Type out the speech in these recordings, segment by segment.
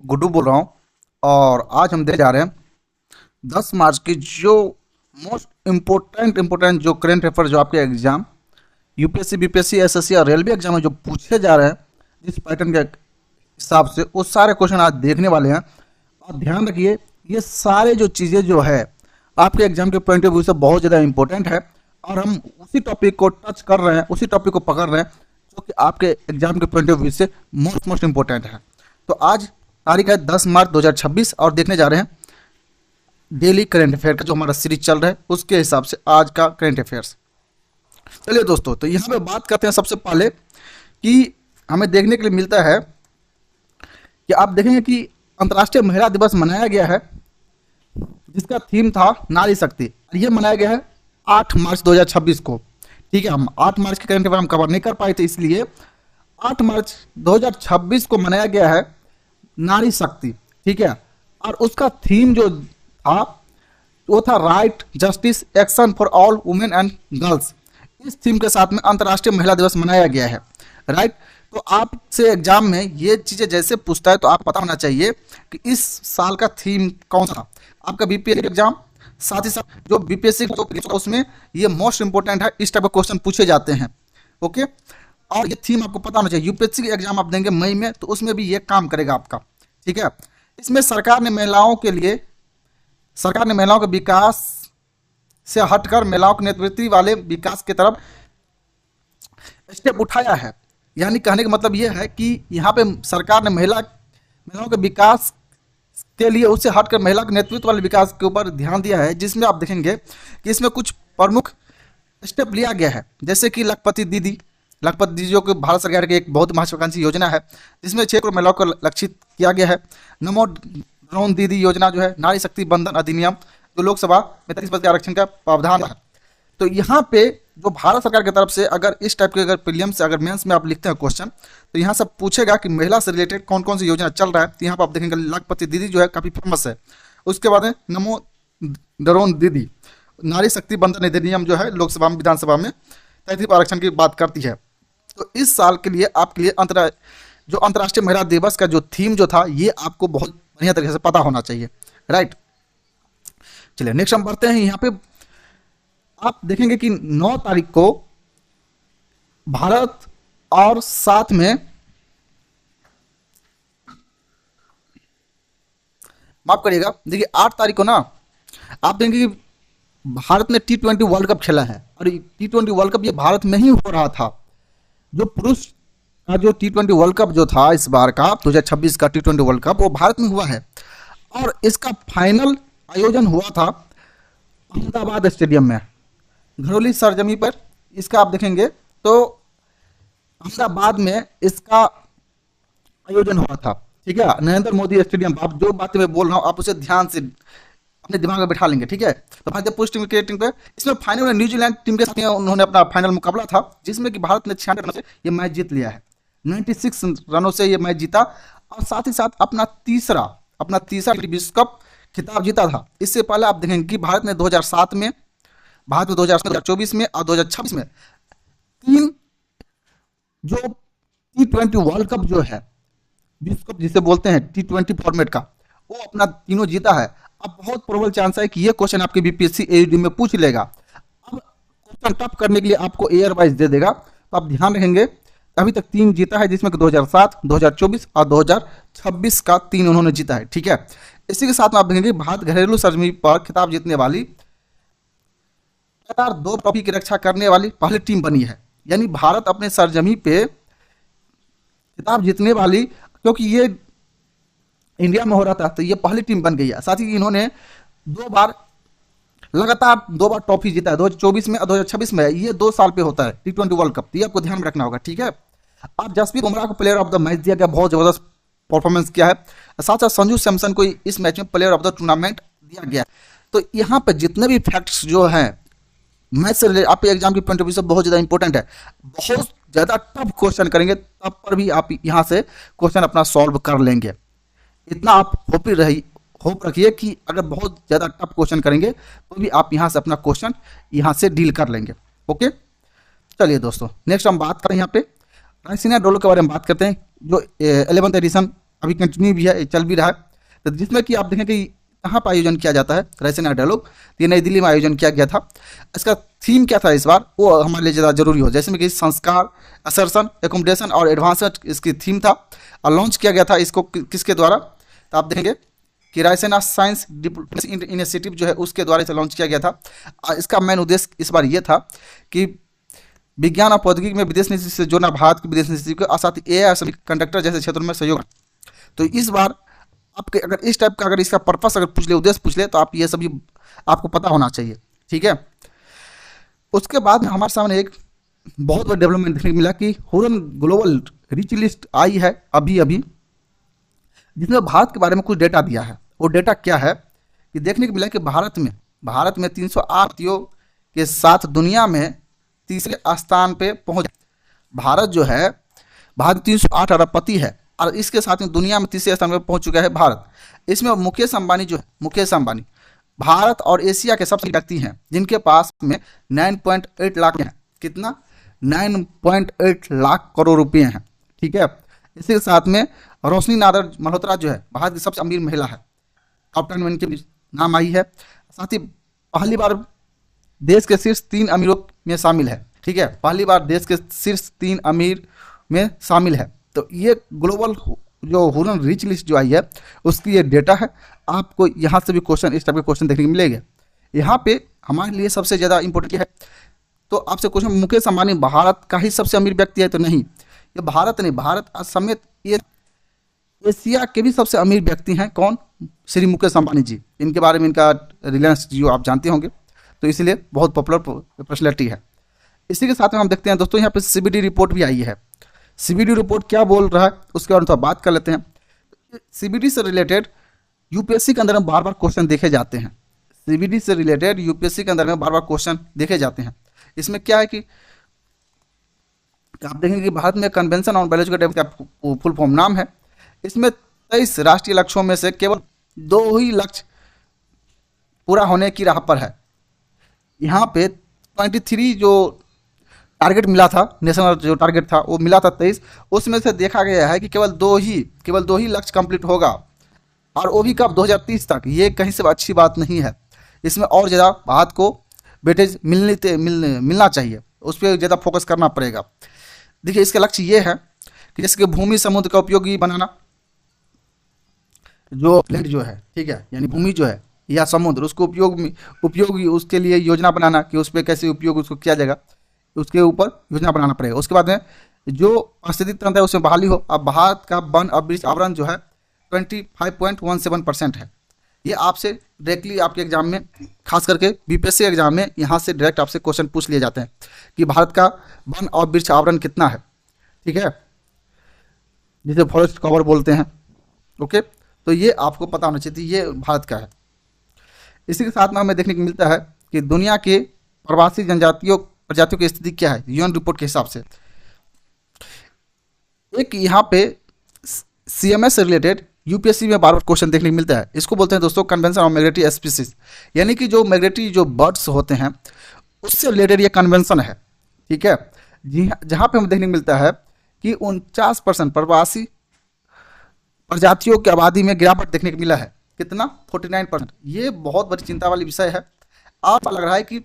गुड्डू बोल रहा हूँ। और आज हम देखने जा रहे हैं 10 मार्च की जो मोस्ट इम्पोर्टेंट जो करंट अफेयर जो आपके एग्जाम यूपीएससी बीपीएससी एसएससी और रेलवे एग्जाम में जो पूछे जा रहे हैं जिस पैटर्न के हिसाब से वो सारे क्वेश्चन आज देखने वाले हैं। और ध्यान रखिए, ये सारे जो चीज़ें जो है आपके एग्जाम के पॉइंट ऑफ व्यू से बहुत ज़्यादा इंपॉर्टेंट है और हम उसी टॉपिक को टच कर रहे हैं, उसी टॉपिक को पकड़ रहे हैं जो कि आपके एग्जाम के पॉइंट ऑफ व्यू से मोस्ट इम्पोर्टेंट है। तो आज तारीख है 10 मार्च 2026 और देखने जा रहे हैं डेली करंट अफेयर का जो हमारा सीरीज चल रहा है उसके हिसाब से आज का करंट अफेयर्स। चलिए दोस्तों, तो यहाँ पे बात करते हैं सबसे पहले कि हमें देखने के लिए मिलता है कि आप देखेंगे कि अंतर्राष्ट्रीय महिला दिवस मनाया गया है जिसका थीम था नारी शक्ति। ये मनाया गया है 8 मार्च 2026 को। ठीक है, हम 8 मार्च के करंट अफेयर हम कवर नहीं कर पाए थे, इसलिए 8 मार्च 2026 को मनाया गया है नारी शक्ति। ठीक है, और उसका थीम जो था वो था right justice action for all women and girls. इस थीम के साथ में अंतर्राष्ट्रीय महिला दिवस मनाया गया है। राइट, तो आपसे एग्जाम में ये चीज़ें जैसे पूछता है तो आप पता होना चाहिए कि इस साल का थीम कौन सा। आपका बीपीएससी एग्जाम साथ ही साथ जो बीपीएससी उसमें ये मोस्ट इंपोर्टेंट है, इस टाइप के क्वेश्चन पूछे जाते हैं। ओके, और ये थीम आपको पता होना चाहिए। यूपीएससी के एग्जाम आप देंगे मई में तो उसमें भी ये काम करेगा आपका। ठीक है, इसमें सरकार ने महिलाओं के विकास से हटकर महिलाओं के नेतृत्व वाले विकास की तरफ स्टेप उठाया है। यानी कहने का मतलब ये है कि यहाँ पे सरकार ने महिलाओं के विकास के लिए उससे हटकर महिला के नेतृत्व वाले विकास के ऊपर ध्यान दिया है, जिसमें आप देखेंगे कि इसमें कुछ प्रमुख स्टेप लिया गया है, जैसे कि लखपति दीदी जो कि भारत सरकार की एक बहुत महत्वाकांक्षी योजना है जिसमें 6 करोड़ महिलाओं को लक्षित किया गया है। नमो ड्रोन दीदी योजना जो है, नारी शक्ति बंधन अधिनियम जो लोकसभा में 33% आरक्षण का प्रावधान है। तो यहाँ पे जो भारत सरकार की तरफ से अगर इस टाइप के अगर प्रीलिम्स से अगर मेंस में आप लिखते हैं क्वेश्चन तो यहाँ सब पूछेगा कि महिला से रिलेटेड कौन कौन सी योजना चल रहा है। तो यहाँ पर आप देखेंगे लखपति दीदी जो है काफ़ी फेमस है। उसके बाद है नमो ड्रोन दीदी, नारी शक्ति बंधन अधिनियम जो है लोकसभा में विधानसभा में 33% आरक्षण की बात करती है। तो इस साल के लिए आपके लिए जो अंतर्राष्ट्रीय महिला दिवस का जो थीम जो था ये आपको बहुत बढ़िया तरीके से पता होना चाहिए। राइट, चलिए नेक्स्ट हम बढ़ते हैं। यहाँ पे आप देखेंगे कि 9 तारीख को भारत और साथ में माफ करिएगा, देखिए 8 तारीख को ना आप देखेंगे कि भारत ने T20 वर्ल्ड कप खेला है और T20 वर्ल्ड कप ये भारत में ही हो रहा था। जो पुरुष का जो T20 वर्ल्ड कप जो था इस बार का 2026 का T20 वर्ल्ड कप वो भारत में हुआ है और इसका फाइनल आयोजन हुआ था अहमदाबाद स्टेडियम में, घरौली सरजमी पर। इसका आप देखेंगे तो अहमदाबाद में इसका आयोजन हुआ था। ठीक है, नरेंद्र मोदी स्टेडियम। आप जो बातें मैं बोल रहा हूँ आप उसे ध्यान से अपने दिमाग में बैठा लेंगे। ठीक है, तो भारतीय पुरुष टीम क्रिकेट पे इसमें फाइनल में न्यूजीलैंड टीम के साथ उन्होंने अपना फाइनल मुकाबला था जिसमें कि भारत ने 96 रनों से ये मैच जीत लिया है। 96 रनों से ये मैच जीता और साथ ही साथ अपना तीसरा विश्व कप खिताब जीता था। इससे पहले आप देखेंगे कि भारत में 2007 में, 2024 में और 2026 में 3 जो T20 वर्ल्ड कप जो है विश्व कप जिसे बोलते हैं T20 फॉर्मेट का, वो अपना तीनों जीता है। अब बहुत प्रबल चांस है कि ये क्वेश्चन आपके बीपीएससी एडी में पूछ लेगा। अब क्वेश्चन टफ करने के लिए आपको एयर वाइज दे देगा, तो आप ध्यान रखेंगे अभी तक 3 जीता है जिसमें 2007, 2024 और 2026 का 3 उन्होंने जीता है। ठीक है, इसी के साथ में आप देखेंगे भारत घरेलू सरजमी पर खिताब जीतने वाली 2 ट्रॉफी की रक्षा करने वाली पहली टीम बनी है। यानी भारत अपने सरजमी पे खिताब जीतने वाली, क्योंकि ये इंडिया में हो रहा था तो ये पहली टीम बन गई है। साथ ही इन्होंने लगातार 2 बार ट्रॉफी जीता है, 2024 में और 2026 में। ये 2 साल पे होता है T20 वर्ल्ड कप, तो ये आपको ध्यान में रखना होगा। ठीक है, अब जसप्रीत बुमराह को प्लेयर ऑफ द मैच दिया गया, बहुत जबरदस्त परफॉर्मेंस किया है। साथ साथ संजू सैमसन को इस मैच में प्लेयर ऑफ द टूर्नामेंट दिया गया। तो यहाँ पे जितने भी फैक्ट्स जो हैं मैच से रिलेटेड आपके एग्जाम की पॉइंट ऑफ व्यू से बहुत ज़्यादा इंपॉर्टेंट है। बहुत ज़्यादा टफ क्वेश्चन करेंगे तब पर भी आप यहाँ से क्वेश्चन अपना सॉल्व कर लेंगे। इतना आप होप रखिए कि अगर बहुत ज़्यादा टफ क्वेश्चन करेंगे तो भी आप यहाँ से अपना क्वेश्चन यहाँ से डील कर लेंगे। ओके, चलिए दोस्तों नेक्स्ट हम बात करें यहाँ पे रायसीना ड्रोलो के बारे में बात करते हैं जो 11th एडिशन अभी कंटिन्यू भी है, ये चल भी रहा है। तो जिसमें कि आप देखें कि कहाँ पर आयोजन किया जाता है, रायसेना डायलॉग, ये नई दिल्ली में आयोजन किया गया था। इसका थीम क्या था इस बार, वो हमारे लिए ज़्यादा जरूरी हो, जैसे में कि संस्कार, असर्सन, एकोमोडेशन और एडवांसमेंट इसकी थीम था। और लॉन्च किया गया था इसको किसके द्वारा, तो आप देखेंगे कि रायसेना साइंस डिप्लोमेसी इनिशिएटिव जो है उसके द्वारा इसे लॉन्च किया गया था। और इसका मेन उद्देश्य इस बार ये था कि विज्ञान और प्रौद्योगिकी में विदेश नीति से जोड़ना भारत की विदेश नीति को, और साथ ही एआई और कंडक्टर जैसे क्षेत्रों में सहयोग। तो इस बार आपके अगर इस टाइप का अगर इसका पर्पस अगर पूछ ले, उद्देश्य पूछ ले, तो आप ये सभी आपको पता होना चाहिए, ठीक है। उसके बाद में हमारे सामने एक बहुत बड़ा डेवलपमेंट देखने को मिला कि हुरन ग्लोबल रिच लिस्ट आई है अभी अभी, जिसमें भारत के बारे में कुछ डेटा दिया है। वो डेटा क्या है कि देखने को मिला कि भारत में 308 के साथ दुनिया में तीसरे स्थान पे पहुंच। भारत जो है, भारत 308 अरबपति है और इसके साथ में दुनिया में तीसरे स्थान पर पहुंच चुका है भारत। इसमें मुकेश अंबानी जो है, मुकेश अंबानी भारत और एशिया के सबसे व्यक्ति हैं जिनके पास में 9.8 लाख हैं। कितना? 9.8 लाख करोड़ रुपए हैं, ठीक है। इसी के साथ में रोशनी नादर मल्होत्रा जो है भारत की सबसे अमीर महिला है, टॉप 10 में इनके नाम आई है। साथ ही पहली बार देश के शीर्ष 3 अमीरों में शामिल है, ठीक है। पहली बार देश के शीर्ष 3 अमीर में शामिल है। तो ये ग्लोबल जो हुरन रिच लिस्ट जो आई है उसकी ये डेटा है। आपको यहाँ से भी क्वेश्चन, इस टाइप के क्वेश्चन देखने को मिलेंगे। यहाँ पे हमारे लिए सबसे ज़्यादा इंपॉर्टेंट है, तो आपसे क्वेश्चन, मुकेश अंबानी भारत का ही सबसे अमीर व्यक्ति है? तो नहीं, ये भारत नहीं, भारत समेत ये एशिया के भी सबसे अमीर व्यक्ति हैं। कौन? श्री मुकेश अंबानी जी। इनके बारे में, इनका रिलायंस जियो आप जानते होंगे, तो इसलिए बहुत पॉपुलर पर्सनैलिटी है। इसी के साथ में हम देखते हैं दोस्तों, यहाँ पे सीबीडी रिपोर्ट भी आई है। सीबीडी रिपोर्ट क्या बोल रहा है उसके बारे में थोड़ा बात कर लेते हैं। सीबीडी से रिलेटेड यूपीएससी के अंदर में बार बार क्वेश्चन देखे जाते हैं। सीबीडी से रिलेटेड यूपीएससी के अंदर में बार बार क्वेश्चन देखे जाते हैं। इसमें क्या है कि आप देखेंगे कि भारत में कन्वेंशन ऑन बायोलॉजिकल डाइवर्सिटी का फुल फॉर्म नाम है। इसमें 23 राष्ट्रीय लक्ष्यों में से केवल 2 ही लक्ष्य पूरा होने की राह पर है। यहाँ पे 23 जो टारगेट मिला था, नेशनल जो टारगेट था वो मिला था 23, उसमें से देखा गया है कि केवल दो ही लक्ष्य कंप्लीट होगा, और वो भी कब? 2030 तक। ये कहीं से अच्छी बात नहीं है। इसमें और ज़्यादा भारत को वेटेज मिलना चाहिए, उस पर ज़्यादा फोकस करना पड़ेगा। देखिए, इसका लक्ष्य ये है कि जैसे कि भूमि समुद्र का उपयोगी बनाना, जो लैंड जो है, ठीक है, यानी भूमि जो है या समुद्र, उसको उपयोगी उसके लिए योजना बनाना कि उस पर कैसे उपयोग उसको किया जाएगा, उसके ऊपर योजना बनाना पड़ेगा। उसके बाद में जो पारिस्थितिक तंत्र है उसमें बहाली हो। अब भारत का वन और वृक्ष आवरण जो है 25.17% है। ये आपसे डायरेक्टली आपके एग्जाम में, खास करके बीपीएससी एग्जाम में, यहाँ से डायरेक्ट आपसे क्वेश्चन पूछ लिए जाते हैं कि भारत का वन और वृक्ष आवरण कितना है, ठीक है, जिसे फॉरेस्ट कवर बोलते हैं। ओके, तो ये आपको पता होना चाहिए, ये भारत का है। इसी के साथ में हमें देखने को मिलता है कि दुनिया के प्रवासी प्रजातियों की स्थिति क्या है यूएन रिपोर्ट के हिसाब से। एक यहाँ पे सीएमएस से रिलेटेड यूपीएससी में बार बार क्वेश्चन देखने को मिलता है। इसको बोलते हैं दोस्तों कन्वेंशन ऑन माइग्रेटरी स्पीसीज, यानी कि जो माइग्रेटरी जो बर्ड्स होते हैं उससे रिलेटेड ये कन्वेंशन है, ठीक है। जहाँ पे हमें देखने को मिलता है कि 49% प्रवासी प्रजातियों की आबादी में गिरावट देखने को मिला है। कितना? 49%। ये बहुत बड़ी चिंता वाली विषय है। आपको लग रहा है कि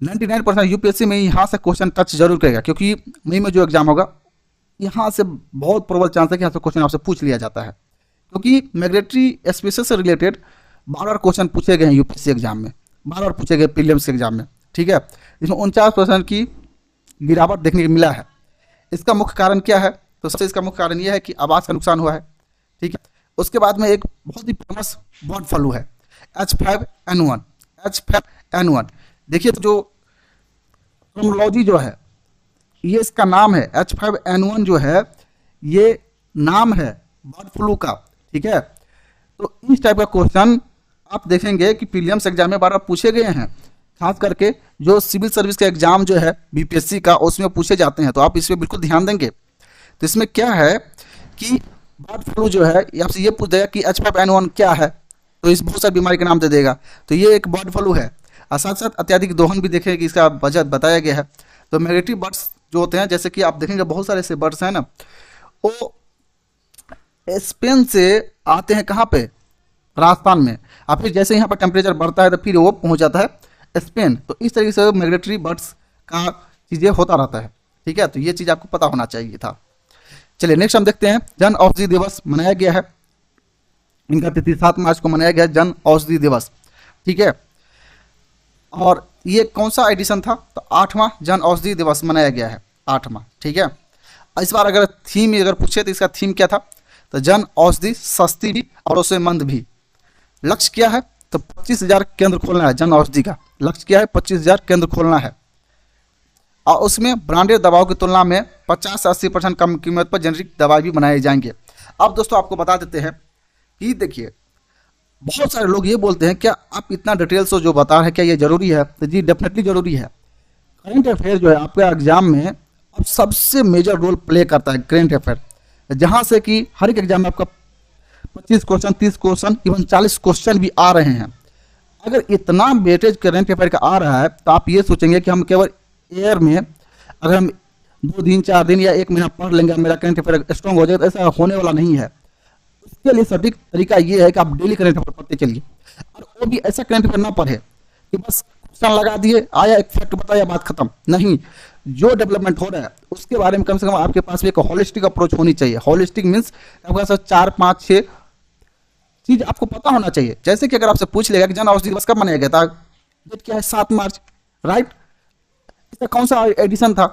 99% यूपीएससी में यहाँ से क्वेश्चन टच जरूर करेगा, क्योंकि मई में जो एग्जाम होगा यहाँ से बहुत प्रबल चांस है कि यहाँ से क्वेश्चन आपसे पूछ लिया जाता है, क्योंकि माइग्रेटरी स्पीसीज से रिलेटेड बार बार क्वेश्चन पूछे गए हैं यूपीएससी एग्जाम में, बार बार पूछे गए प्रीलिम्स के एग्जाम में, ठीक है। इसमें 49% की गिरावट देखने को मिला है। इसका मुख्य कारण क्या है? तो सबसे इसका मुख्य कारण यह है कि आवास का नुकसान हुआ है, ठीक है। उसके बाद में एक बहुत ही फेमस बर्ड फ्लू है H5N1। H5N1 देखिए, तो जो टर्मिनोलॉजी जो है, ये इसका नाम है H5N1 जो है, ये नाम है बर्ड फ्लू का, ठीक है। तो इस टाइप का क्वेश्चन आप देखेंगे कि प्रीलिम्स एग्जाम में बार बार पूछे गए हैं, खास करके जो सिविल सर्विस का एग्जाम जो है बीपीएससी का, उसमें पूछे जाते हैं। तो आप इस पर बिल्कुल ध्यान देंगे। तो इसमें क्या है कि बर्ड फ्लू जो है, आपसे ये पूछ देगा कि H5N1 क्या है, तो इस बहुत सारी बीमारी का नाम दे देगा। तो ये एक बर्ड फ्लू है। और साथ साथ अत्यधिक दोहन भी देखेंगे कि इसका वजह बताया गया है। तो माइग्रेटरी बर्ड्स जो होते हैं, जैसे कि आप देखेंगे बहुत सारे ऐसे बर्ड्स हैं ना, वो स्पेन से आते हैं कहाँ पे, राजस्थान में, और फिर जैसे यहाँ पर टेम्परेचर बढ़ता है तो फिर वो पहुँच जाता है स्पेन। तो इस तरीके से माइग्रेटरी बर्ड्स का चीज़ें होता रहता है। ठीक है, तो ये चीज़ आपको पता होना चाहिए था। चलिए नेक्स्ट हम देखते हैं, जन औषधि दिवस मनाया गया है। इनका तिथि 7 मार्च को मनाया गया है, जन औषधि दिवस। ठीक है, और ये कौन सा एडिशन था, तो 8वां जन औषधि दिवस मनाया गया है, 8वां। ठीक है, इस बार अगर थीम अगर पूछे तो इसका थीम क्या था, तो जन औषधि सस्ती भी और भरोसेमंद भी। लक्ष्य क्या है, तो 25,000 केंद्र खोलना है। जन औषधि का लक्ष्य क्या है, 25,000 केंद्र खोलना है, और उसमें ब्रांडेड दवाओं की तुलना में 50 से 80% कम कीमत पर जेनरिक दवाई भी बनाए जाएंगे। अब दोस्तों आपको बता देते हैं कि देखिए, बहुत सारे लोग ये बोलते हैं क्या आप इतना डिटेल से जो बता रहे हैं क्या ये जरूरी है, तो जी डेफिनेटली जरूरी है। करंट अफेयर जो है आपके एग्जाम में अब सबसे मेजर रोल प्ले करता है करंट अफेयर, जहाँ से कि हर एक एग्जाम में आपका 25 क्वेश्चन, 30 क्वेश्चन, इवन 40 क्वेश्चन भी आ रहे हैं। अगर इतना वेटेज करंट अफेयर का आ रहा है तो आप ये सोचेंगे कि हम केवल एयर में अगर हम 2 दिन 4 दिन या 1 महीना पढ़ लेंगे मेरा करंट अफेयर स्ट्रॉन्ग हो जाएगा, तो ऐसा होने वाला नहीं है। इसके लिए सटीक तरीका ये है कि आप डेली करंट अफेयर पढ़ते चलिए, और वो भी ऐसा करंट अफेयर ना पढ़े कि बस क्वेश्चन लगा दिए, आया एक फैक्ट बताया, बात खत्म। नहीं, जो डेवलपमेंट हो रहा है उसके बारे में कम से कम आपके पास भी एक होलिस्टिक अप्रोच होनी चाहिए। होलिस्टिक मीन्स आपके पास 4, 5, 6 चीज आपको पता होना चाहिए। जैसे कि अगर आपसे पूछ लेगा कि जन औषधि दिवस कब मनाया गया था, डेट क्या है, 7 मार्च, राइट। इसका कौन सा एडिशन था,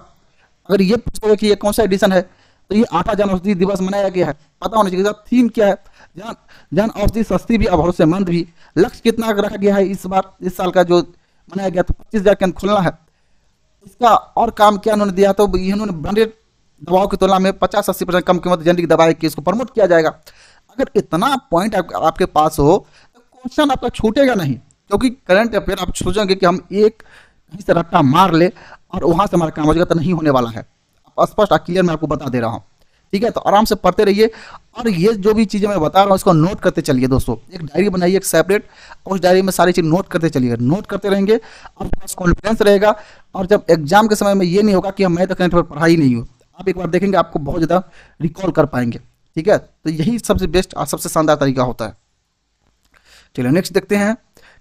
अगर ये पूछोगे कि ये कौन सा एडिशन है, तो ये 8वां जन औषधि दिवस मनाया गया है, पता होना चाहिए। थीम क्या है, जन जन औषधि सस्ती भी और भरोसेमंद भी। लक्ष्य कितना रखा गया है इस बार, इस साल का जो मनाया गया, तो 25,000 केंद्र खोलना है। इसका और काम क्या उन्होंने दिया, तो इन्होंने ब्रांडेड दवाओं की तुलना में 50-80% कम कीमत जेनरिक दवाई की इसको प्रमोट किया जाएगा। अगर इतना पॉइंट आपके पास हो तो क्वेश्चन आपका छूटेगा नहीं, क्योंकि करंट अफेयर आप सोचेंगे कि हम एक कहीं से रट्टा मार ले और वहां से हमारा काम हो जाएगा, तो नहीं होने वाला है। स्पष्ट क्लियर मैं आपको बता दे रहा हूँ। ठीक है, तो आराम से पढ़ते रहिए, और ये जो भी चीज़ें मैं बता रहा हूँ इसको नोट करते चलिए दोस्तों। एक डायरी बनाइए एक सेपरेट, उस डायरी में सारी चीज़ नोट करते चलिए। नोट करते रहेंगे आपके पास कॉन्फिडेंस रहेगा, और जब एग्जाम के समय में ये नहीं होगा कि मैं तो करंट अफेयर पढ़ा ही नहीं हूँ, आप एक बार देखेंगे आपको बहुत ज़्यादा रिकॉल कर पाएंगे। ठीक है, तो यही सबसे बेस्ट और सबसे शानदार तरीका होता है। चलिए नेक्स्ट देखते हैं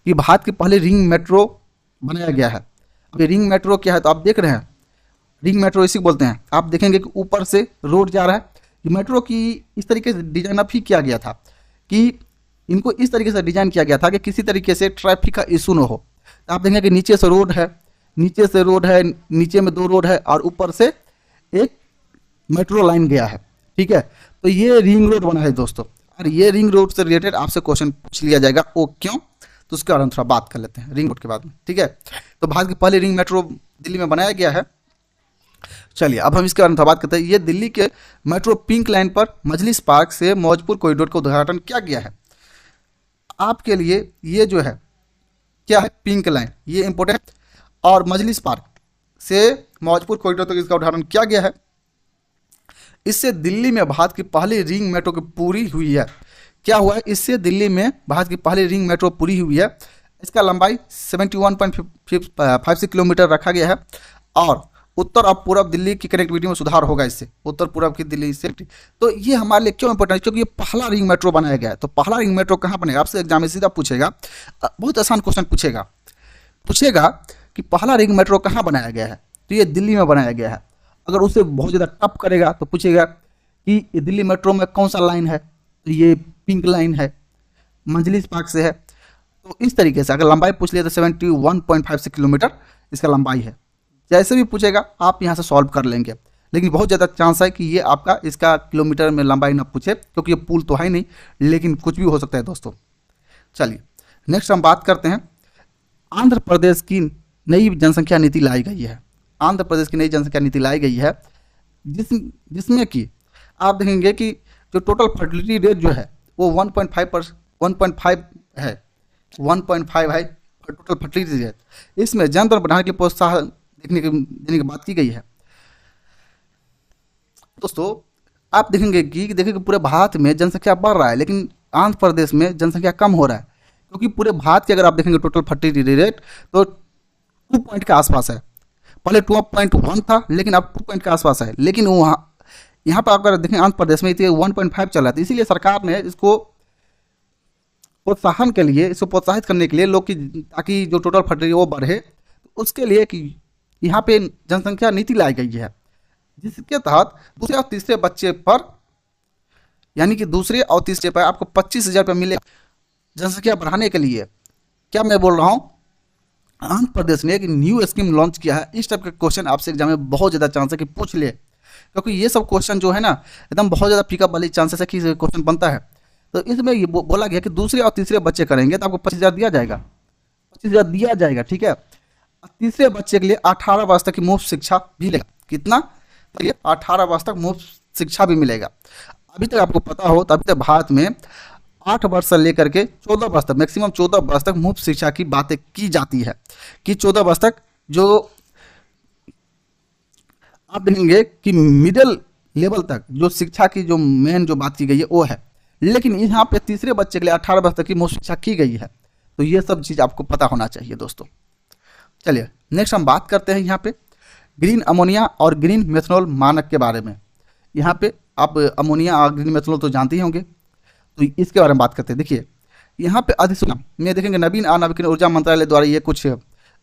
कि भारत की पहली रिंग मेट्रो बनाया गया है। अभी रिंग मेट्रो क्या है, तो आप देख रहे हैं रिंग मेट्रो इसी को बोलते हैं। आप देखेंगे कि ऊपर से रोड जा रहा है। मेट्रो की इस तरीके से डिजाइन अप ही किया गया था कि इनको इस तरीके से डिजाइन किया गया था कि किसी तरीके से ट्रैफिक का इशू न हो। तो आप देखेंगे कि नीचे से रोड है, नीचे से रोड है, नीचे में 2 रोड है, और ऊपर से एक मेट्रो लाइन गया है। ठीक है, तो ये रिंग रोड बना है दोस्तों, और ये रिंग रोड से रिलेटेड आपसे क्वेश्चन पूछ लिया जाएगा, वो क्यों, तो उसके बारे में थोड़ा बात कर लेते हैं रिंग रोड के बाद में। ठीक है, तो भारत की पहली रिंग मेट्रो दिल्ली में बनाया गया है। चलिए अब हम इसके बारे में थोड़ा बात करते हैं। ये दिल्ली के मेट्रो पिंक लाइन पर मजलिस पार्क से मौजपुर कॉरिडोर का उद्घाटन किया गया है। आपके लिए ये जो है क्या है, पिंक लाइन, ये इंपॉर्टेंट, और मजलिस पार्क से मौजपुर कॉरिडोर तक इसका उद्घाटन किया गया है। इससे दिल्ली में भारत की पहली रिंग मेट्रो की पूरी हुई है। क्या हुआ है, इससे दिल्ली में भारत की पहली रिंग मेट्रो पूरी हुई है। इसका लंबाई 71.56 किलोमीटर रखा गया है, और उत्तर और पूर्व दिल्ली की कनेक्टिविटी में सुधार होगा इससे, उत्तर पूर्व की दिल्ली से। तो ये हमारे लिए क्यों इंपॉर्टेंट है, क्योंकि ये पहला रिंग मेट्रो बनाया गया है। तो पहला रिंग मेट्रो कहाँ बनेगा, आपसे एग्जाम में सीधा पूछेगा, बहुत आसान क्वेश्चन पूछेगा कि पहला रिंग मेट्रो कहाँ बनाया गया है, तो ये दिल्ली में बनाया गया है। अगर उसे बहुत ज़्यादा टफ करेगा तो पूछेगा कि ये दिल्ली मेट्रो में कौन सा लाइन है, तो ये पिंक लाइन है, मंजलिस पार्क से है। तो इस तरीके से अगर लंबाई पूछ लिया तो 71.56 किलोमीटर इसका लंबाई है। जैसे भी पूछेगा आप यहाँ से सॉल्व कर लेंगे, लेकिन बहुत ज़्यादा चांस है कि ये आपका इसका किलोमीटर में लंबाई ना पूछे, क्योंकि ये पुल तो है नहीं, लेकिन कुछ भी हो सकता है दोस्तों। चलिए नेक्स्ट हम बात करते हैं, आंध्र प्रदेश की नई जनसंख्या नीति लाई गई है। आंध्र प्रदेश की नई जनसंख्या नीति लाई गई है, जिसमें कि आप देखेंगे कि जो टोटल फर्टिलिटी रेट जो है वो 1.5 है, 1.5 है टोटल फर्टिलिटी रेट। इसमें जनधन बढ़ाने के लिए प्रोत्साहन देने की बात की गई है। दोस्तों आप देखेंगे पूरे भारत में जनसंख्या बढ़ रहा है, लेकिन आंध्र प्रदेश में जनसंख्या कम हो रहा है, क्योंकि पूरे भारत के अगर आप देखेंगे टोटल फर्टिलिटी रेट तो 2 पॉइंट के आसपास है। पहले 2.1 था, लेकिन अब 2 पॉइंट के आसपास है। लेकिन वहाँ यहाँ पर अगर देखें आंध्र प्रदेश में ये 1.5 चल रहा था, इसीलिए सरकार ने इसको प्रोत्साहन के लिए, इसको प्रोत्साहित करने के लिए लोग की, ताकि जो टोटल फर्टिलिटी वो बढ़े, तो उसके लिए कि यहाँ पे जनसंख्या नीति लाई गई है, जिसके तहत दूसरे और तीसरे बच्चे पर, यानी कि दूसरे और तीसरे पर आपको 25,000 रुपये मिले जनसंख्या बढ़ाने के लिए। क्या मैं बोल रहा हूँ, आंध्र प्रदेश ने एक न्यू स्कीम लॉन्च किया है। इस टाइप के क्वेश्चन आपसे एग्जाम में बहुत ज़्यादा चांस है कि पूछ ले, क्योंकि ये सब क्वेश्चन जो है ना एकदम बहुत ज़्यादा पिकअप वाली चांसेस है कि क्वेश्चन बनता है। तो इसमें ये बोला गया कि दूसरे और तीसरे बच्चे करेंगे तो आपको 25,000 दिया जाएगा, 25,000 दिया जाएगा, ठीक है। तीसरे बच्चे के लिए 18 वर्ष तक की मुफ्त शिक्षा भी मिलेगा। कितना? तो ये 18 वर्ष तक मुफ्त शिक्षा भी मिलेगा। अभी तक आपको पता हो तो अभी तक भारत में 8 वर्ष से लेकर के 14 वर्ष तक, मैक्सिमम 14 वर्ष तक मुफ्त शिक्षा की बातें की जाती है, कि 14 वर्ष तक जो आप देखेंगे कि मिडिल लेवल तक जो शिक्षा की जो मेन जो बात की गई है वो है। लेकिन यहाँ पे तीसरे बच्चे के लिए 18 वर्ष तक की मुफ्त शिक्षा की गई है। तो ये सब चीज़ आपको पता होना चाहिए दोस्तों। चलिए नेक्स्ट हम बात करते हैं यहाँ पे ग्रीन अमोनिया और ग्रीन मेथनॉल मानक के बारे में। यहाँ पे आप अमोनिया और ग्रीन मेथनॉल तो जानते ही होंगे, तो इसके बारे में बात करते हैं। देखिए यहाँ पे अधिसूचना में देखेंगे नवीन और नवीकरणीय ऊर्जा मंत्रालय द्वारा ये कुछ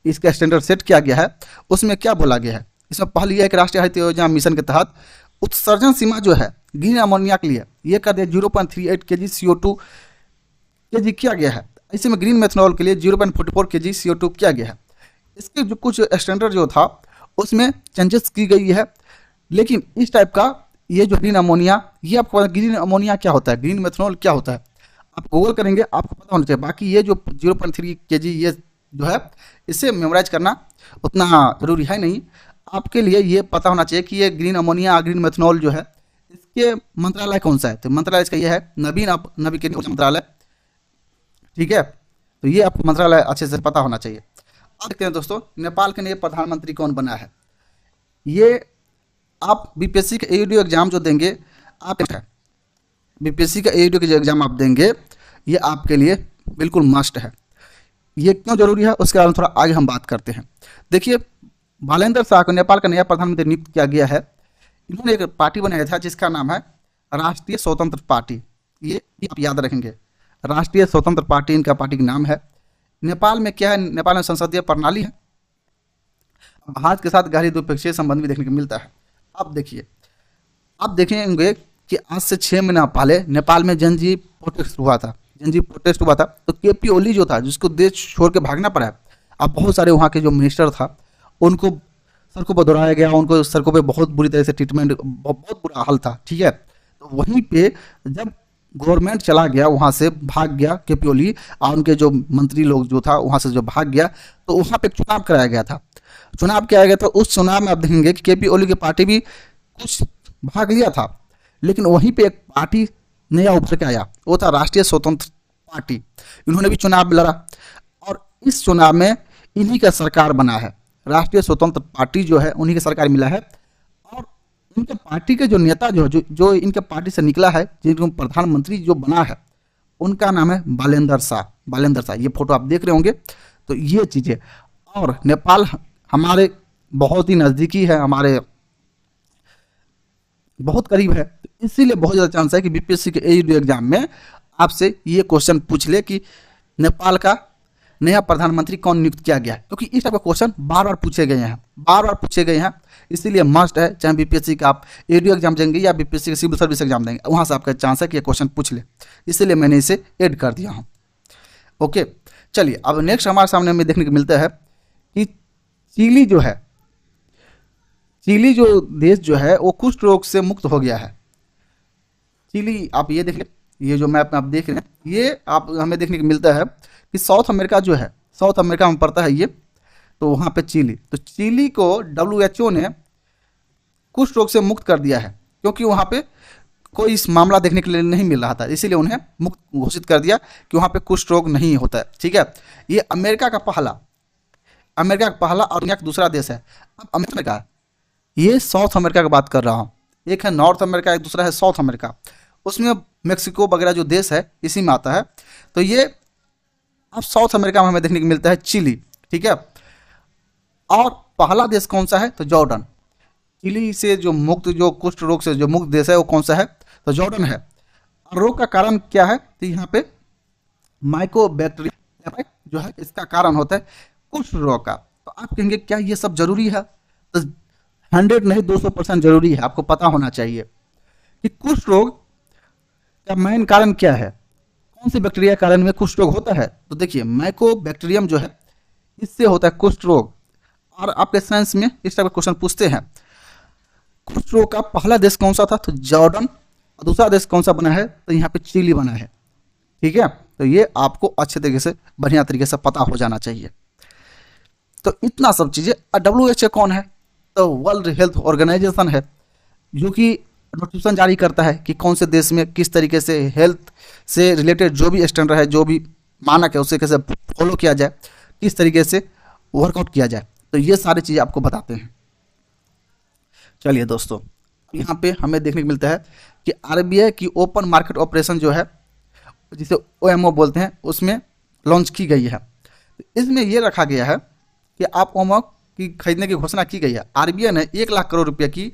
इसका स्टैंडर्ड सेट किया गया है। उसमें क्या बोला गया है, इसमें पहले यह है कि राष्ट्रीय हरित योजना मिशन के तहत उत्सर्जन सीमा जो है ग्रीन अमोनिया के लिए ये कर दिया 0.38 kg CO2 kg किया गया है। इसी में ग्रीन मेथनॉल के लिए 0.44 kg CO2 किया गया है। इसके जो कुछ स्टैंडर्ड जो था उसमें चेंजेस की गई है। लेकिन इस टाइप का ये जो ग्रीन अमोनिया, ये आपको ग्रीन अमोनिया क्या होता है, ग्रीन मेथनॉल क्या होता है, आप गूगल करेंगे आपको पता होना चाहिए। बाकी ये जो 0.3 kg ये जो है इसे मेमोराइज करना उतना ज़रूरी है नहीं, आपके लिए ये पता होना चाहिए कि ये ग्रीन अमोनिया ग्रीन मेथनॉल जो है इसके मंत्रालय कौन सा है। तो मंत्रालय इसका ये है नवीकरणीय ऊर्जा मंत्रालय, ठीक है। तो ये आपको मंत्रालय अच्छे से पता होना चाहिए। अब देखते हैं दोस्तों नेपाल के नए प्रधानमंत्री कौन बना है। ये आप बीपीएससी का एयू एग्जाम जो देंगे, आप बीपीएससी का एयू का जो एग्जाम आप देंगे ये आपके लिए बिल्कुल मस्ट है। ये क्यों जरूरी है उसके बारे में थोड़ा आगे हम बात करते हैं। देखिए बालेंद्र शाह को नेपाल का नया प्रधानमंत्री नियुक्त किया गया है। इन्होंने एक पार्टी बनाया था जिसका नाम है राष्ट्रीय स्वतंत्र पार्टी। ये आप याद रखेंगे, राष्ट्रीय स्वतंत्र पार्टी इनका पार्टी का नाम है। नेपाल में क्या है, नेपाल में संसदीय प्रणाली है, भारत के साथ गहरी द्विपक्षीय संबंध भी देखने को मिलता है। अब देखिए, आप देखेंगे कि आज से 6 महीना पहले नेपाल में जनजीव प्रोटेस्ट हुआ था। तो केपी ओली जो था जिसको देश छोड़ के भागना पड़ा, अब बहुत सारे वहाँ के जो मिनिस्टर था उनको सड़कों पर दौड़ाया गया, उनको सड़कों पे बहुत बुरी तरह से ट्रीटमेंट, बहुत बुरा हाल था, ठीक है। तो वहीं पे जब गवर्नमेंट चला गया, वहाँ से भाग गया केपी ओली और उनके जो मंत्री लोग जो था वहाँ से जो भाग गया, तो वहाँ पे एक चुनाव कराया गया था। उस चुनाव में आप देखेंगे कि केपी ओली की पार्टी भी कुछ भाग लिया था, लेकिन वहीं पे एक पार्टी नया उभर के आया, वो था राष्ट्रीय स्वतंत्र पार्टी। इन्होंने भी चुनाव लड़ा और इस चुनाव में इन्हीं का सरकार बना है। राष्ट्रीय स्वतंत्र पार्टी जो है उन्हीं की सरकार मिला है। और इनके पार्टी के जो नेता जो इनके पार्टी से निकला है, जिनको प्रधानमंत्री जो बना है, उनका नाम है बालेंद्र शाह। ये फोटो आप देख रहे होंगे। तो ये चीज़ें, और नेपाल हमारे बहुत ही नज़दीकी है, हमारे बहुत करीब है, इसीलिए बहुत ज़्यादा चांस है कि बीपीएससी के एयू एग्जाम में आपसे ये क्वेश्चन पूछ ले कि नेपाल का नया प्रधानमंत्री कौन नियुक्त किया गया है, क्योंकि इस टाइप का क्वेश्चन बार बार पूछे गए हैं। इसीलिए मस्ट है, चाहे बीपीएससी का आप एयू एग्जाम देंगे या बीपीएससी का सिविल सर्विस एग्जाम देंगे, वहाँ से आपका चांस है कि ये क्वेश्चन पूछ ले, इसलिए मैंने इसे ऐड कर दिया हूँ। ओके, चलिए अब नेक्स्ट हमारे सामने में देखने को मिलता है कि चिली जो देश जो है वो कुष्ठ रोग से मुक्त हो गया है। चिली, आप ये देखिए, ये जो मैप में आप देख रहे हैं, ये आप हमें देखने को मिलता है कि साउथ अमेरिका में पड़ता है ये। तो वहाँ पे चिली को WHO ने कुष्ठ रोग से मुक्त कर दिया है, क्योंकि वहाँ पे कोई इस मामला देखने के लिए नहीं मिल रहा था, इसीलिए उन्हें मुक्त घोषित कर दिया कि वहाँ पे कुष्ठ रोग नहीं होता है, ठीक है। ये अमेरिका का पहला और दुनिया का दूसरा देश है। अब अमेरिका, ये साउथ अमेरिका की बात कर रहा हूँ, एक है नॉर्थ अमेरिका, एक दूसरा है साउथ अमेरिका, उसमें मेक्सिको वगैरह जो देश है इसी में आता है। तो ये अब साउथ अमेरिका में हमें देखने को मिलता है चिली, ठीक है। और पहला देश कौन सा है, तो जॉर्डन। चिली से जो मुक्त, जो कुष्ठ रोग से जो मुक्त देश है वो कौन सा है? तो जॉर्डन है। और रोग का कारण क्या है? तो यहाँ पे माइकोबैक्टीरियम जो है इसका कारण होता है कुष्ठ रोग का। तो आप कहेंगे क्या ये सब जरूरी है? तो 100 नहीं 200% जरूरी है, आपको पता होना चाहिए कि कुष्ठ रोग का मेन कारण क्या है, कौन से बैक्टीरिया के कारण में कुष्ठ रोग होता है। तो देखिए माइकोबैक्टीरियम जो है इससे होता है कुष्ठ रोग। और आपके साइंस में इस टाइप का क्वेश्चन पूछते हैं, कुष्ठ रोग का पहला देश कौन सा था? तो जॉर्डन। और दूसरा देश कौन सा बना है? तो यहाँ पे चिली बना है। ठीक है, तो ये आपको अच्छे तरीके से बढ़िया तरीके से पता हो जाना चाहिए। तो इतना सब चीज़ें। WHO कौन है? तो वर्ल्ड हेल्थ ऑर्गेनाइजेशन है, जो कि नोटिफिकेशन जारी करता है कि कौन से देश में किस तरीके से हेल्थ से रिलेटेड जो भी स्टैंडर्ड है, जो भी मानक है, उसे कैसे फॉलो किया जाए, किस तरीके से वर्कआउट किया जाए। तो ये सारी चीज़ें आपको बताते हैं। चलिए दोस्तों, यहाँ पे हमें देखने को मिलता है कि RBI की ओपन मार्केट ऑपरेशन जो है, जिसे OMO बोलते हैं, उसमें लॉन्च की गई है। इसमें यह रखा गया है कि आप OMO की खरीदने की घोषणा की गई है। RBI ने 1 लाख करोड़ रुपए की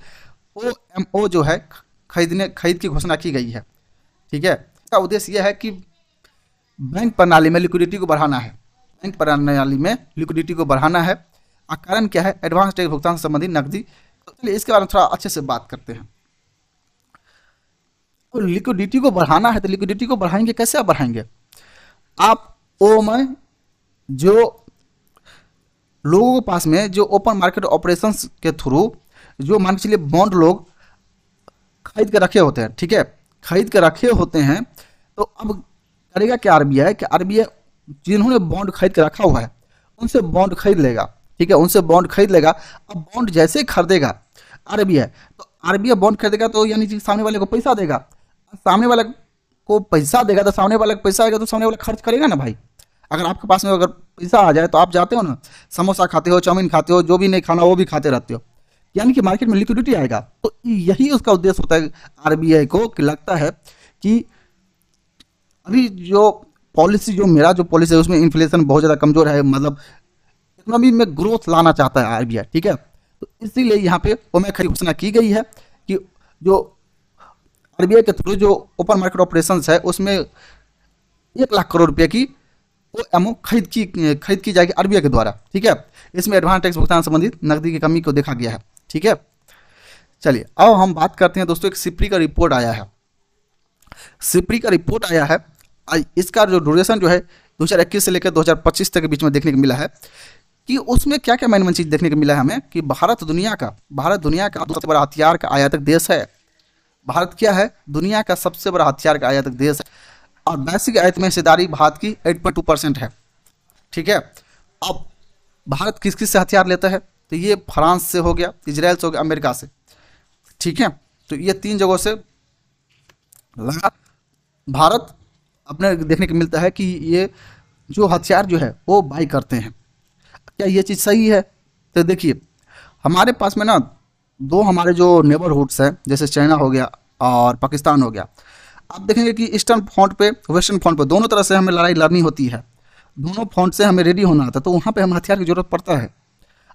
OMO जो है खरीद की घोषणा की गई है। ठीक है, इसका उद्देश्य यह है कि बैंक प्रणाली में लिक्विडिटी को बढ़ाना है। बैंक प्रणाली में लिक्विडिटी को बढ़ाना है। कारण क्या है? एडवांस टैक्स भुगतान से संबंधित नकदी। तो चलिए इसके बारे में थोड़ा अच्छे से बात करते हैं। तो लिक्विडिटी को बढ़ाना है, तो लिक्विडिटी को बढ़ाएंगे कैसे? आप बढ़ाएंगे, आप OMO जो लोगों के पास में जो ओपन मार्केट ऑपरेशंस के थ्रू जो मान के चलिए बॉन्ड लोग खरीद के रखे होते हैं, ठीक है, खरीद के रखे होते हैं, तो अब करेगा क्या RBI कि RBI जिन्होंने बॉन्ड खरीद के रखा हुआ है उनसे बॉन्ड खरीद लेगा। ठीक है, उनसे बॉन्ड खरीद लेगा। अब बॉन्ड जैसे खरीदेगा RBI, तो RBI बॉन्ड खरीदेगा तो यानी कि सामने वाले को पैसा देगा। सामने वाले को पैसा देगा तो सामने वाला को पैसा आएगा तो सामने वाला खर्च करेगा ना भाई। अगर आपके पास में अगर पैसा आ जाए तो आप जाते हो ना, समोसा खाते हो, चाउमीन खाते हो, जो भी नहीं खाना वो भी खाते रहते हो, यानी कि मार्केट में लिक्विडिटी आएगा। तो यही उसका उद्देश्य होता है RBI को, कि लगता है कि अभी जो पॉलिसी, जो मेरा जो पॉलिसी है उसमें इन्फ्लेशन बहुत ज़्यादा कमज़ोर है, मतलब इकोनॉमी में ग्रोथ लाना चाहता है RBI। ठीक है, तो इसीलिए यहाँ पे OMO की घोषणा की गई है कि जो RBI के थ्रू जो ओपन मार्केट ऑपरेशन है उसमें 1 लाख करोड़ रुपए की OMO खरीद की जाएगी RBI के द्वारा। ठीक है, इसमें एडवांस टैक्स भुगतान संबंधित नकदी की कमी को देखा गया है। ठीक है, चलिए अब हम बात करते हैं दोस्तों, एक सिप्री का रिपोर्ट आया है। सिप्री का रिपोर्ट आया है, इसका जो ड्यूरेशन जो है 2021 से लेकर 2025 तक के बीच में देखने को मिला है कि उसमें क्या क्या मेन चीज़ देखने को मिला है हमें, कि भारत दुनिया का सबसे बड़ा हथियार का आयातक देश है। भारत क्या है? दुनिया का सबसे बड़ा हथियार का आयातक देश है। और वैश्विक आयात में हिस्सेदारी भारत की 8.2% है। ठीक है, अब भारत किस किस से हथियार लेता है? तो ये फ्रांस से हो गया, इजराइल से हो गया, अमेरिका से। ठीक है, तो ये 3 जगहों से लगा भारत अपने देखने को मिलता है कि ये जो हथियार जो है वो बाई करते हैं। क्या ये चीज़ सही है? तो देखिए हमारे पास में ना 2 हमारे जो नेबरहुड्स हैं, जैसे चाइना हो गया और पाकिस्तान हो गया। आप देखेंगे कि ईस्टर्न फ्रंट पे, वेस्टर्न फ्रंट पे दोनों तरह से हमें लड़ाई लड़नी होती है, दोनों फ्रंट से हमें रेडी होना होता है। तो वहाँ पे हमें हथियार की ज़रूरत पड़ता है।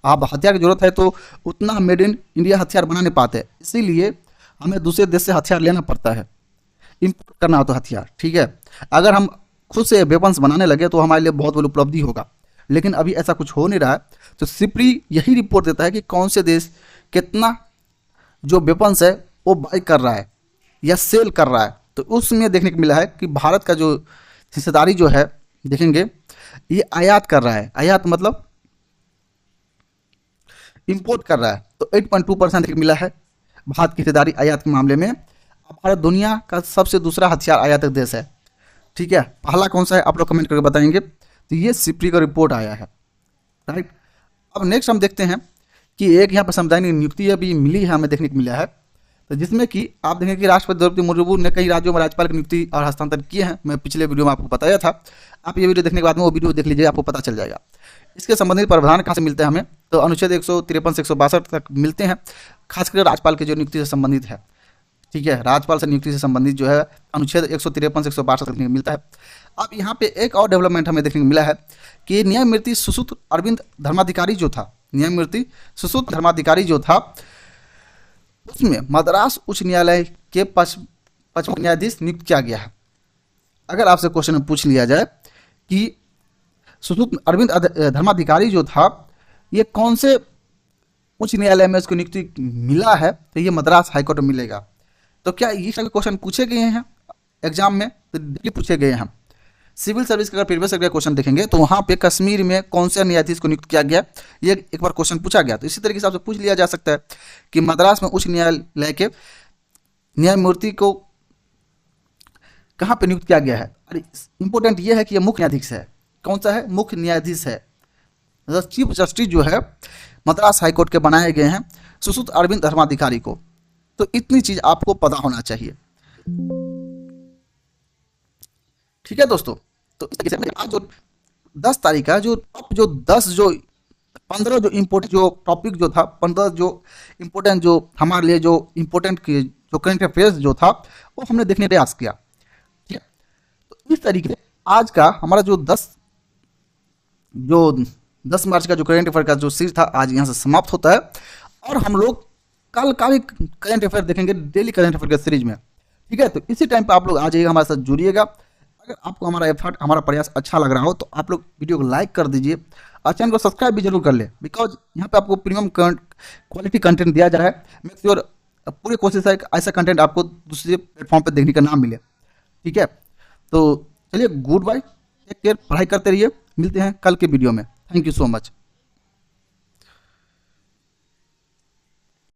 आप हथियार की ज़रूरत है तो उतना मेड इन इंडिया हथियार बना नहीं पाते, इसीलिए हमें दूसरे देश से हथियार लेना पड़ता है, इम्पोर्ट करना हो तो हथियार। ठीक है, अगर हम खुद से वेपन्स बनाने लगे तो हमारे लिए बहुत बड़ी उपलब्धि होगा, लेकिन अभी ऐसा कुछ हो नहीं रहा है। तो सिप्री यही रिपोर्ट देता है कि कौन से देश कितना जो वेपन्स है वो बाई कर रहा है या सेल कर रहा है। तो उसमें देखने को मिला है कि भारत का जो हिस्सेदारी जो है, देखेंगे ये आयात कर रहा है। आयात मतलब इंपोर्ट कर रहा है। तो 8.2% मिला है भारत की हिस्सेदारी आयात के मामले में। अब भारत दुनिया का सबसे दूसरा हथियार आयातक देश है। ठीक है, पहला कौन सा है आप लोग कमेंट करके बताएंगे। तो ये सिप्री का रिपोर्ट आया है, राइट। अब नेक्स्ट हम देखते हैं कि एक यहाँ पर संवैधानिक नियुक्ति अभी मिली है, हमें देखने को मिला है। तो जिसमें कि आप देखेंगे कि राष्ट्रपति द्रौपदी मुर्मू ने कई राज्यों में राज्यपाल की नियुक्ति और हस्तांतरण किए हैं। मैं पिछले वीडियो में आपको बताया था, आप ये वीडियो देखने के बाद में वो वीडियो देख लीजिए, आपको पता चल जाएगा। इसके संबंधित प्रावधान कहाँ से मिलते हैं हमें? तो अनुच्छेद 153 से 162 तक मिलते हैं, खासकर राज्यपाल की जो नियुक्ति से संबंधित है। ठीक है, राज्यपाल से नियुक्ति से संबंधित जो है अनुच्छेद 153 से 162 तक मिलता है। अब यहाँ पे एक और डेवलपमेंट हमें देखने को मिला है कि न्यायमूर्ति सुश्रुत अरविंद धर्माधिकारी जो था, न्यायमूर्ति सुश्रुत धर्माधिकारी जो था, उसमें मद्रास उच्च न्यायालय के 55 न्यायाधीश नियुक्त किया गया है। अगर आपसे क्वेश्चन में पूछ लिया जाए कि सुश्रुत अरविंद धर्माधिकारी जो था, ये कौन से उच्च न्यायालय में इसको नियुक्ति मिला है, तो ये मद्रास हाईकोर्ट में मिलेगा। तो क्या ये सभी क्वेश्चन पूछे गए हैं एग्जाम में? तो डेली पूछे गए हैं। सिविल सर्विस का अगर प्रीवियस ईयर क्वेश्चन देखेंगे तो वहाँ पे कश्मीर में कौन से न्यायाधीश को नियुक्त किया गया, ये एक बार क्वेश्चन पूछा गया। तो इसी तरीके से आपसे पूछ लिया जा सकता है कि मद्रास में उच्च न्यायालय के न्यायमूर्ति को कहाँ पे नियुक्त किया गया है। अरे इंपॉर्टेंट ये है कि ये मुख्य न्यायाधीश है। कौन सा है? मुख्य न्यायाधीश है। चीफ जस्टिस जो है मद्रास हाईकोर्ट के बनाए गए हैं सुश्रुत अरविंद धर्माधिकारी को। तो इतनी चीज आपको पता होना चाहिए। ठीक है दोस्तों, तो इस तरीके से आज जो 10 तारीख का जो 10 जो 15 जो इम्पोर्टेंट जो टॉपिक जो था, 15 जो इम्पोर्टेंट जो हमारे लिए जो इम्पोर्टेंट जो करंट अफेयर्स जो था वो हमने देखने का प्रयास किया। ठीक है, तो इस तरीके से आज का हमारा जो 10 मार्च का जो करंट अफेयर का जो सीरीज था आज यहाँ से समाप्त होता है। और हम लोग कल का भी करंट अफेयर देखेंगे डेली करंट अफेयर के सीरीज में। ठीक है, तो इसी टाइम पे आप लोग आ जाइएगा, हमारे साथ जुड़िएगा। अगर आपको हमारा एफर्ट, हमारा प्रयास अच्छा लग रहा हो तो आप लोग वीडियो को लाइक कर दीजिए और चैनल को सब्सक्राइब भी जरूर कर ले, बिकॉज यहाँ पे आपको प्रीमियम क्वालिटी कंटेंट दिया जा रहा है। मेक श्योर पूरी कोशिश है कि ऐसा कंटेंट आपको दूसरे प्लेटफॉर्म पे देखने का ना मिले। ठीक है, तो चलिए गुड बाय, टेक केयर, पढ़ाई करते रहिए। मिलते हैं कल के वीडियो में। Thank you so much.